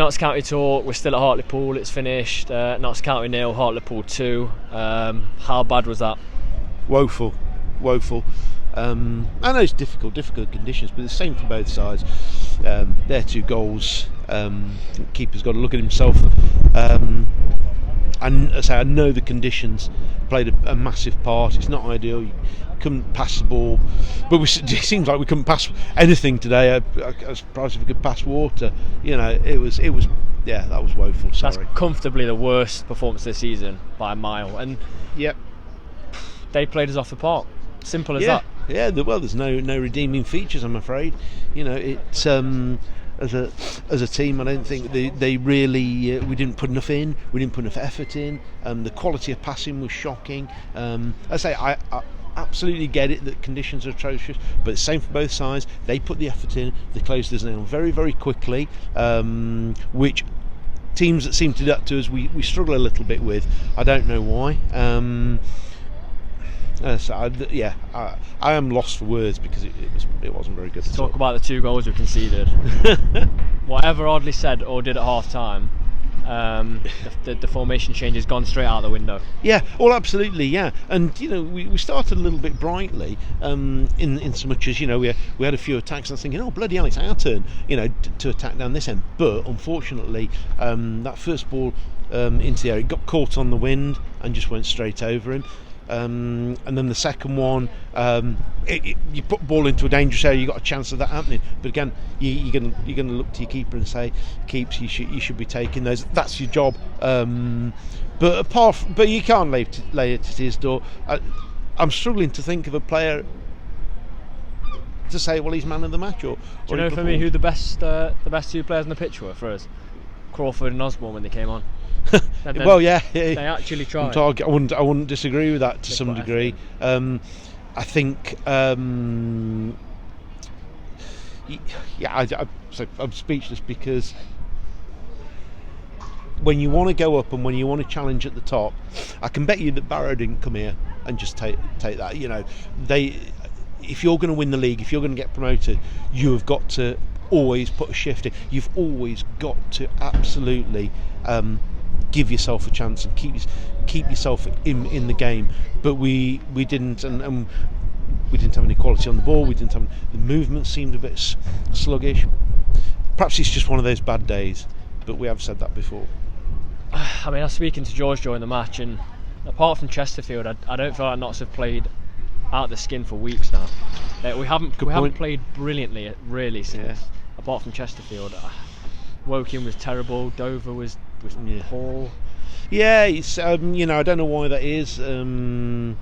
Notts County talk. We're still at Hartlepool. It's finished. Notts County 0, Hartlepool 2. How bad was that? Woeful. I know it's difficult conditions, but it's the same for both sides. Their 2 goals. The keeper's got to look at himself. And as I say, I know the conditions played a massive part. It's not ideal. You couldn't pass the ball, but it seems like we couldn't pass anything today. I was surprised if we could pass water. It was yeah, that was woeful. Sorry. That's comfortably the worst performance this season by a mile, and yep, they played us off the park. Simple as that. Yeah. Well, there's no redeeming features, I'm afraid. It's as a team, I don't think they really. We didn't put enough in. We didn't put enough effort in. The quality of passing was shocking. I absolutely get it that conditions are atrocious, but it's the same for both sides. They put the effort in. They closed us down very, very quickly, which teams that seem to do that to us, we struggle a little bit with. I don't know why. I am lost for words because it wasn't very good. Talk about the 2 goals we conceded. Whatever Audley said or did at half time, the formation change has gone straight out the window. Yeah, well, absolutely, yeah. And we started a little bit brightly, in so much as we had a few attacks. And I was thinking, oh bloody hell, it's our turn, to attack down this end. But unfortunately, that first ball into the air, it got caught on the wind and just went straight over him. And then the second one, you put the ball into a dangerous area, you got a chance of that happening. But again, you're going to look to your keeper and say, "Keeps, you should be taking those. That's your job." But you can't lay it at his door. I'm struggling to think of a player to say, well, he's man of the match. Or do you know for me who the best 2 players on the pitch were for us? Crawford and Osborne when they came on. Well, yeah, they actually tried. I wouldn't disagree with that to some degree. I think, I'm speechless because when you want to go up and when you want to challenge at the top, I can bet you that Barrow didn't come here and just take that. If you're going to win the league, if you're going to get promoted, you have got to always put a shift in. You've always got to absolutely give yourself a chance and keep yourself in the game. But we didn't, and we didn't have any quality on the ball. The movement seemed a bit sluggish. Perhaps it's just one of those bad days, but we have said that before. I mean, I was speaking to George during the match, and apart from Chesterfield, I don't feel like Notts have played out the skin for weeks now. We haven't played brilliantly really since, apart from Chesterfield. Woking was terrible. Dover was poor. Yeah, it's I don't know why that is. I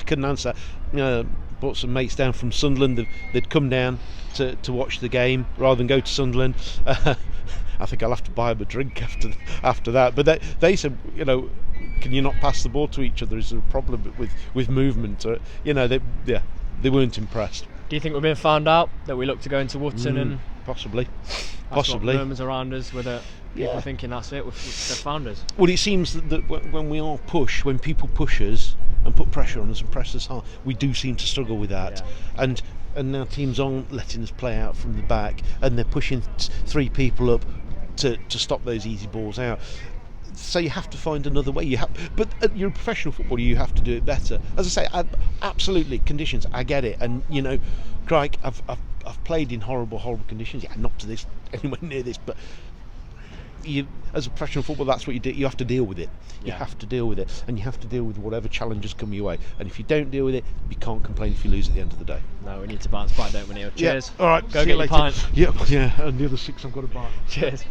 couldn't answer. Brought some mates down from Sunderland. They'd come down to watch the game rather than go to Sunderland. I think I'll have to buy them a drink after that. But they said, can you not pass the ball to each other? Is there a problem with movement? They weren't impressed. Do you think we're being found out that we look to go into Wootton and possibly? Rumours around us with people thinking that's it. They've found us. Well, it seems that when people push us and put pressure on us and press us hard, we do seem to struggle with that. Yeah. And now teams aren't letting us play out from the back, and they're pushing 3 people up to stop those easy balls out. So you have to find another way. But you're a professional footballer. You have to do it better. As I say, absolutely conditions. I get it, and Crike, I've played in horrible conditions. Yeah, not to this anywhere near this, but as a professional footballer, that's what you do. You have to deal with it. You have to deal with it, and you have to deal with whatever challenges come your way. And if you don't deal with it, you can't complain if you lose at the end of the day. No, we need to bounce back, don't we, Neil? Cheers. Yeah. All right. Go get your pint. Yeah. And the other 6 I've got to buy. Cheers.